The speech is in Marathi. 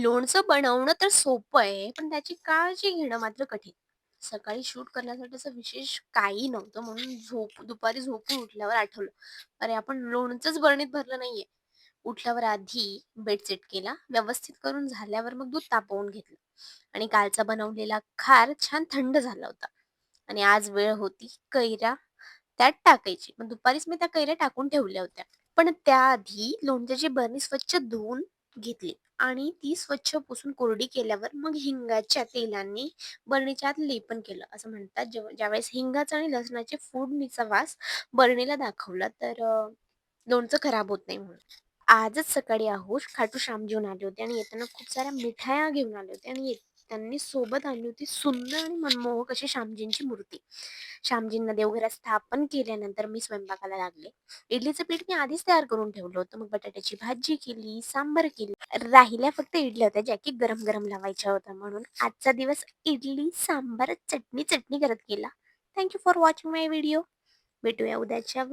लोणचं बनवणं तर सोपं आहे, पण त्याची काळजी घेणं मात्र कठीण. सकाळी शूट करण्यासाठी असं विशेष काही नव्हतं म्हणून दुपारी झोपून उठल्यावर आठवलं, अरे आपण लोणचंच बरणीत भरलं नाहीये. उठल्यावर आधी बेड सेट केला, व्यवस्थित करून झाल्यावर मग दूध तापवून घेतलं आणि कालचा बनवलेला खार छान थंड झाला होता. आणि आज वेळ होती कैऱ्या त्यात टाकायची. मग दुपारीच मी त्या कैऱ्या टाकून ठेवल्या होत्या. पण त्याआधी लोणच्याची बरणी स्वच्छ धुवून घेतली आणि ती स्वच्छ पुसून कोरडी केल्यावर मग हिंगाच्या तेलाने बरणीच्या आत लेपन केलं. असं म्हणतात ज्यावेळेस हिंगाचा आणि लसणाच्या फोडणीचा वास बरणीला दाखवला तर लोणचं खराब होत नाही म्हणून. आजच सकाळी खाटू श्याम घेऊन आले होते आणि येताना खूप साऱ्या मिठाया घेऊन आले होते आणि त्यांनी सोबत आणली होती सुंदर आणि मनमोहक अशी श्यामजींची मूर्ती. श्यामजींना देवघरात स्थापन केल्यानंतर मी स्वयंपाकाला लागले. इडलीचं पीठ मी आधीच तयार करून ठेवलं होतं. मग बटाट्याची भाजी केली, सांबार केली. राहिल्या फक्त इडल्या होत्या, ज्या की गरम-गरम लावायच्या होत्या. म्हणून आजचा दिवस इडली, सांबार, चटणी करत गेला. Thank for watching my video. भेटूया उद्याच्या